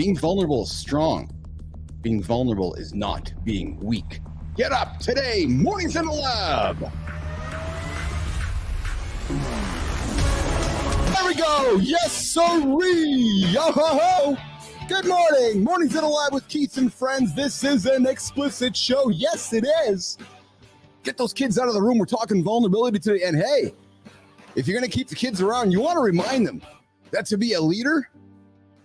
Being vulnerable is strong. Being vulnerable is not being weak. Get up today, Mornings in the Lab. There we go. Yes, sirree. Yo ho ho. Good morning. Mornings in the Lab with Keith and friends. This is an explicit show. Yes, it is. Get those kids out of the room. We're talking vulnerability today. And hey, if you're going to keep the kids around, you want to remind them that to be a leader,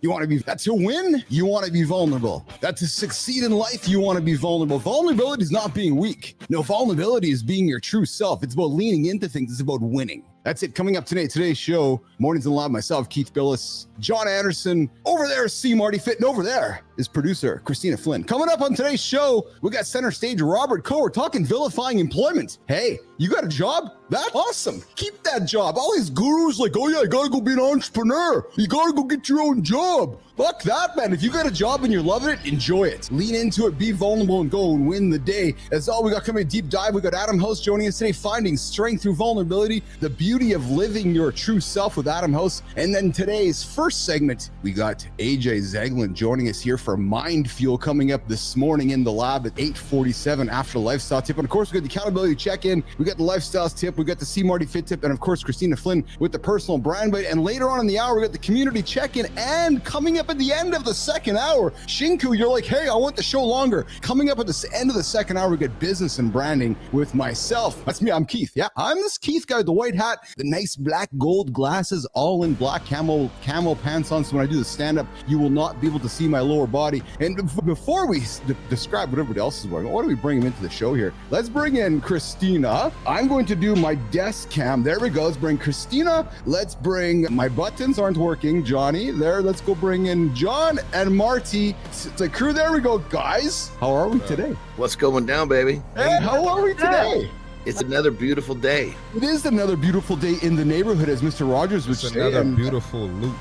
that to win, you want to be vulnerable. That to succeed in life, you want to be vulnerable. Vulnerability is not being weak. No, vulnerability is being your true self. It's about leaning into things. It's about winning. That's it. Coming up today, today's show, Mornings in the Lab, myself, Keith Billis, John Anderson. Over there is C. Marty Fit, and over there is producer Christina Flynn. Coming up on today's show, we got center stage Robert Coe. We're talking vilifying employment. Hey, you got a job? That's awesome. Keep that job. All these gurus like, oh yeah, you gotta go be an entrepreneur. You gotta go get your own job. Fuck that, man. If you got a job and you're loving it, enjoy it. Lean into it, be vulnerable, and go and win the day. That's all we got coming. Deep dive. We got Adam House joining us today, finding strength through vulnerability, the beauty of living your true self with Adam House. And then today's first segment, we got AJ Zeglin joining us here for Mind Fuel coming up this morning in the lab at 8:47 after the lifestyle tip. And of course, we got the accountability check-in. We got the lifestyles tip. We got the C. Marty Fit tip. And of course, Christina Flynn with the personal brand bite. And later on in the hour, we got the community check-in. And coming up at the end of the second hour, Shinku, you're like, hey, I want the show longer. Coming up at the end of the second hour, we get business and branding with myself. That's me. I'm Keith. Yeah, I'm this Keith guy with the white hat, the nice black gold glasses, all in black camo pants on. So when I do the stand-up, you will not be able to see my lower body. And before we describe what everybody else is wearing, why don't we bring him into the show here? Let's bring in Christina. I'm going to do my desk cam. There we go. Let's bring Christina. Let's bring, my buttons aren't working. Johnny, there. Let's go bring in John and Marty. It's a crew. There we go. Guys, how are we today? What's going down, baby? Hey, how are we today? It's another beautiful day. It is another beautiful day in the neighborhood, as Mr. Rogers would say. It's another beautiful loop.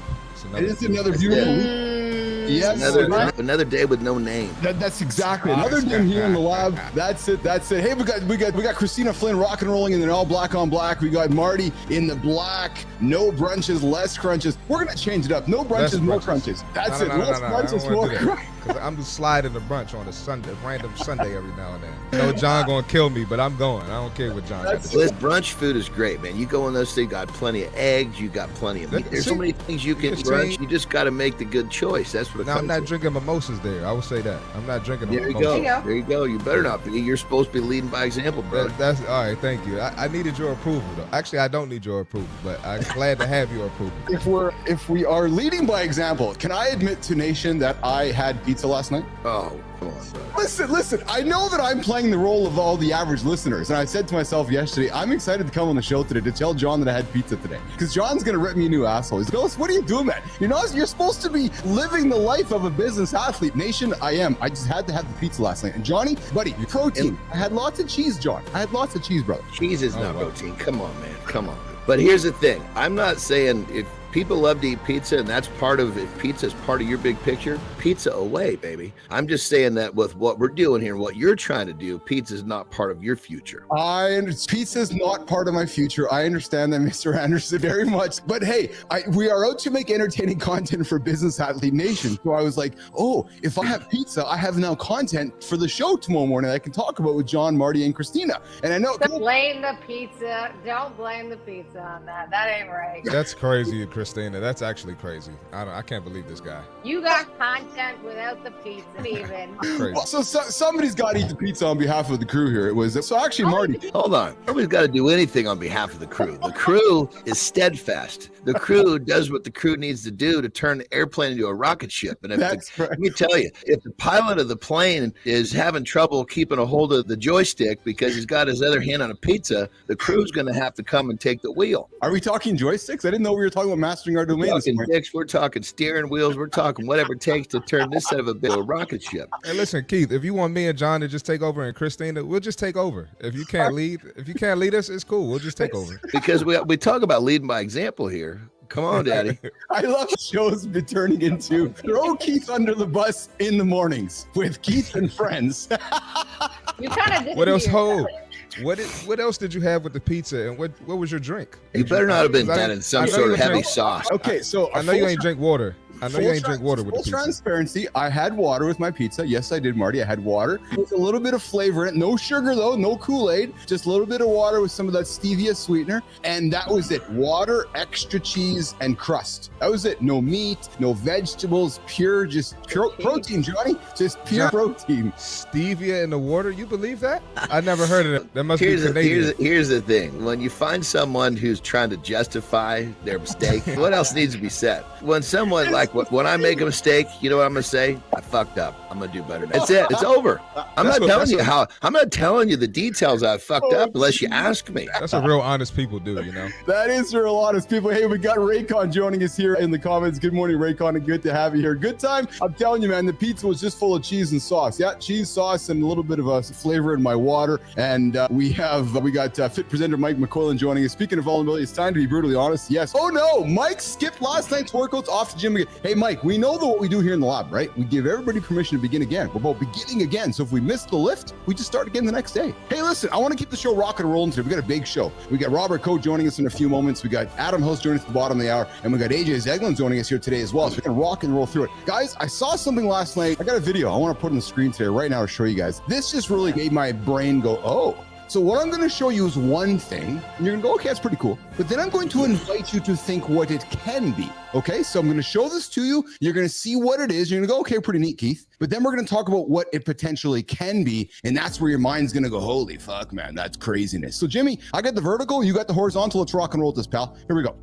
It is another beautiful loop. Yes, another day with no name. That's exactly another day here in the lab. That's it. Hey, we got Christina Flynn rock and rolling in the all black on black. We got Marty in the black. No brunches, less crunches. We're gonna change it up. No brunches, more crunches. That's it. Less brunches, more crunches. I'm just sliding the brunch on a random Sunday every now and then. You know John gonna kill me, but I'm going. I don't care what John does. This brunch food is great, man. You go in those things, you got plenty of eggs, you got plenty of meat. There's so many things you can brunch. You just got to make the good choice. That's what it comes I'm not drinking mimosas there. I will say that. I'm not drinking There you go. There you go. You better not be. You're supposed to be leading by example, bro. That's all right. Thank you. I needed your approval, though. Actually, I don't need your approval, but I'm glad to have your approval. If we are leading by example, can I admit to Nation that I had pizza last night? Oh, come on, bro. Listen, I know that I'm playing the role of all the average listeners, and I said to myself yesterday, I'm excited to come on the show today to tell John that I had pizza today, because John's gonna rip me a new asshole. He's going, what are you doing, man? You're supposed to be living the life of a business athlete. Nation, I am. I just had to have the pizza last night. And Johnny, buddy, protein. I had lots of cheese, John. I had lots of cheese, brother. Cheese is not protein. Come on, man. Come on. But here's the thing. I'm not saying if people love to eat pizza and that's if pizza is part of your big picture, pizza away, baby. I'm just saying that with what we're doing here, what you're trying to do, pizza is not part of your future. Pizza is not part of my future. I understand that, Mr. Anderson, very much. But hey, we are out to make entertaining content for Business Athlete Nation. So I was like, oh, if I have pizza, I have now content for the show tomorrow morning I can talk about with John, Marty, and Christina. And I know. Don't blame the pizza. Don't blame the pizza on that. That ain't right. That's crazy, Christina. That's actually crazy. I can't believe this guy. You got content without the pizza, even. Well, so somebody's got to eat the pizza on behalf of the crew here. It was so actually, Marty. Hold on. Nobody's got to do anything on behalf of the crew. The crew is steadfast. The crew does what the crew needs to do to turn the airplane into a rocket ship. And let me tell you, if the pilot of the plane is having trouble keeping a hold of the joystick because he's got his other hand on a pizza, the crew's going to have to come and take the wheel. Are we talking joysticks? I didn't know we were talking about mastering our domain. We're talking steering wheels. We're talking whatever it takes to turn this son of a bit of a rocket ship. Hey, listen, Keith, if you want me and John to just take over and Christina, we'll just take over. If you can't lead us, it's cool. We'll just take over. Because we talk about leading by example here. Come on, Daddy. I love shows be turning into throw Keith under the bus in the mornings with Keith and friends. You kind of did. What else? What else did you have with the pizza, and what was your drink? You better not have been done in some sort of heavy sauce. Okay, so I know you ain't drink water. I know you ain't drink water with the full pizza. transparency, I had water with my pizza. Yes, I did, Marty. I had water with a little bit of flavor in it. No sugar, though. No Kool-Aid. Just a little bit of water with some of that stevia sweetener. And that was it. Water, extra cheese, and crust. That was it. No meat, no vegetables, pure protein, Johnny. Just pure protein. Stevia in the water? You believe that? I never heard of it. That must be Canadian. Here's the thing. When you find someone who's trying to justify their mistake, what else needs to be said? When someone, like, when I make a mistake, you know what I'm going to say? I fucked up. I'm going to do better. That's it. It's over. I'm not telling you the details I fucked up unless you ask me. That's what real honest people do, you know? That is real honest people. Hey, we got Raycon joining us here in the comments. Good morning, Raycon, and good to have you here. Good time. I'm telling you, man, the pizza was just full of cheese and sauce. Yeah, cheese, sauce, and a little bit of a flavor in my water. And we got Fit presenter Mike McCoylan joining us. Speaking of vulnerability, it's time to be brutally honest. Yes. Oh no, Mike skipped last night's workouts, off the gym again. Hey, Mike, we know what we do here in the lab, right? We give everybody permission to begin again. We're about beginning again. So if we miss the lift, we just start again the next day. Hey, listen, I want to keep the show rocking and rolling today. We got a big show. We got Robert Coe joining us in a few moments. We got Adam Host joining us at the bottom of the hour, and we got AJ Zeglin joining us here today as well. So we can rock and roll through it. Guys, I saw something last night. I got a video I want to put on the screen today right now to show you guys. This just really made my brain go, oh. So what I'm going to show you is one thing, and you're going to go, okay, that's pretty cool. But then I'm going to invite you to think what it can be, okay? So I'm going to show this to you. You're going to see what it is. You're going to go, okay, pretty neat, Keith. But then we're going to talk about what it potentially can be, and that's where your mind's going to go, holy fuck, man, that's craziness. So Jimmy, I got the vertical, you got the horizontal. Let's rock and roll with this, pal. Here we go.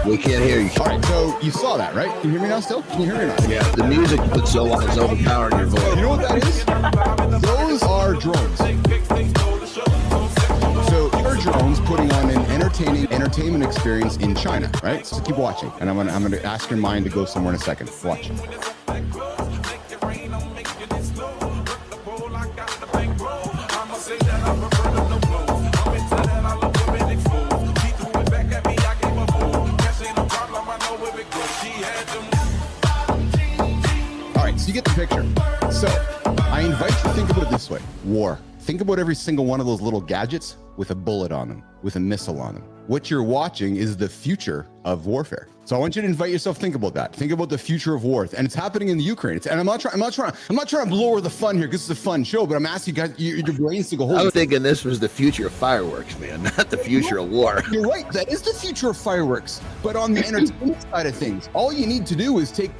We can't hear you. All right, so you saw that, right? Can you hear me now still? Can you hear me now? Yeah, the music put so loud is overpowering your voice. You know what that is? Those are drones. So they're drones putting on an entertainment experience in China, right? So keep watching, and I'm gonna ask your mind to go somewhere in a second. Watch. So you get the picture. So I invite you to think about it this way. War. Think about every single one of those little gadgets with a bullet on them, with a missile on them. What you're watching is the future of warfare. So I want you to invite yourself, think about that. Think about the future of war. And it's happening in the Ukraine. And I'm not trying to blow the fun here because it's a fun show, but I'm asking you guys, your brains to go, hold I was thinking this was the future of fireworks, man, not the future of war. You're right. That is the future of fireworks. But on the entertainment side of things, all you need to do is take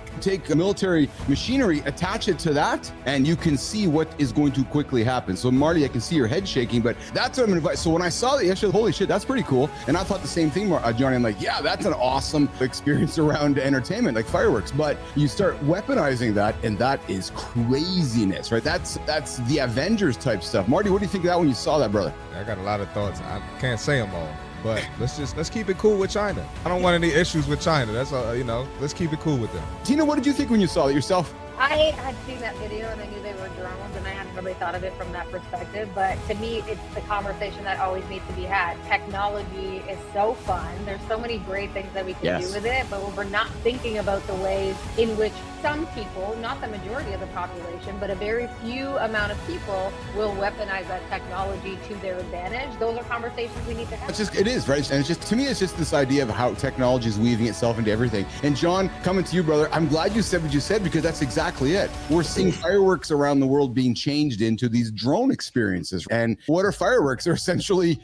a military machinery, attach it to that, and you can see what is going to quickly happen. So Marty, I can see your head shaking, but that's what I'm inviting. So when I saw that yesterday, holy shit, that's pretty cool. And I thought the same thing, Johnny. I'm like, yeah, that's an awesome experience around entertainment, like fireworks. But you start weaponizing that, and that is craziness, right? That's the Avengers type stuff. Marty, what do you think of that when you saw that, brother? I got a lot of thoughts. I can't say them all. But let's keep it cool with China. I don't want any issues with China. That's all, let's keep it cool with them. Tina, what did you think when you saw it yourself? I had seen that video and I knew they were drones and I hadn't really thought of it from that perspective. But to me, it's the conversation that always needs to be had. Technology is so fun. There's so many great things that we can do with it, but we're not thinking about the ways in which some people, not the majority of the population, but a very few amount of people will weaponize that technology to their advantage. Those are conversations we need to have. It is, right? And it's just, to me, it's just this idea of how technology is weaving itself into everything. And John, coming to you, brother, I'm glad you said what you said, because that's exactly it. We're seeing fireworks around the world being changed into these drone experiences. And what are fireworks? They're essentially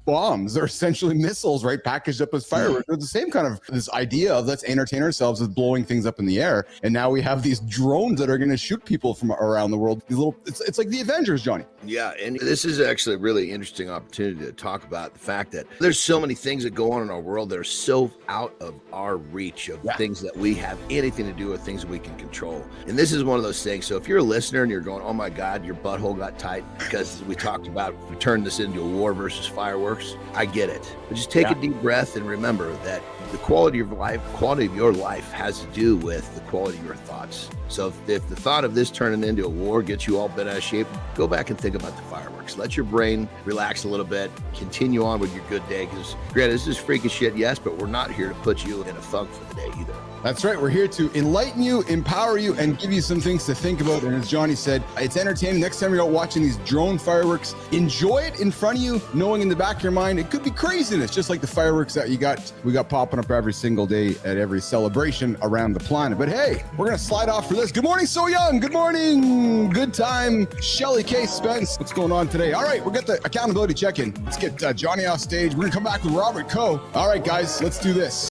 bombs. They're essentially missiles, right? Packaged up as fireworks. They're the same kind of this idea of let's entertain ourselves with blowing things up in the air. And now we have these drones that are going to shoot people from around the world. These little, it's like the Avengers, Johnny. Yeah, and this is actually a really interesting opportunity to talk about the fact that there's so many things that go on in our world that are so out of our reach of things that we have anything to do with, things that we can control. And this is one of those things. So if you're a listener and you're going, oh my God, your butthole got tight because we talked about, we turned this into a war versus fireworks, I get it. But just take a deep breath and remember that the quality of your life has to do with the quality of your thoughts. So if the thought of this turning into a war gets you all bent out of shape, go back and think about the fireworks. relax. Let your brain relax a little bit. Continue on with your good day. Because, granted, this is freaky shit, yes, but we're not here to put you in a funk for the day either. That's right. We're here to enlighten you, empower you, and give you some things to think about. And as Johnny said, it's entertaining. Next time you're out watching these drone fireworks, enjoy it in front of you, knowing in the back of your mind, it could be craziness, just like the fireworks that we got popping up every single day at every celebration around the planet. But hey, we're going to slide off for this. Good morning, So Young. Good morning. Good time. Shelly K. Spence. What's going on today? All right, we'll get the accountability check-in. Let's get Johnny off stage. We're going to come back with Robert Coe. All right, guys, let's do this.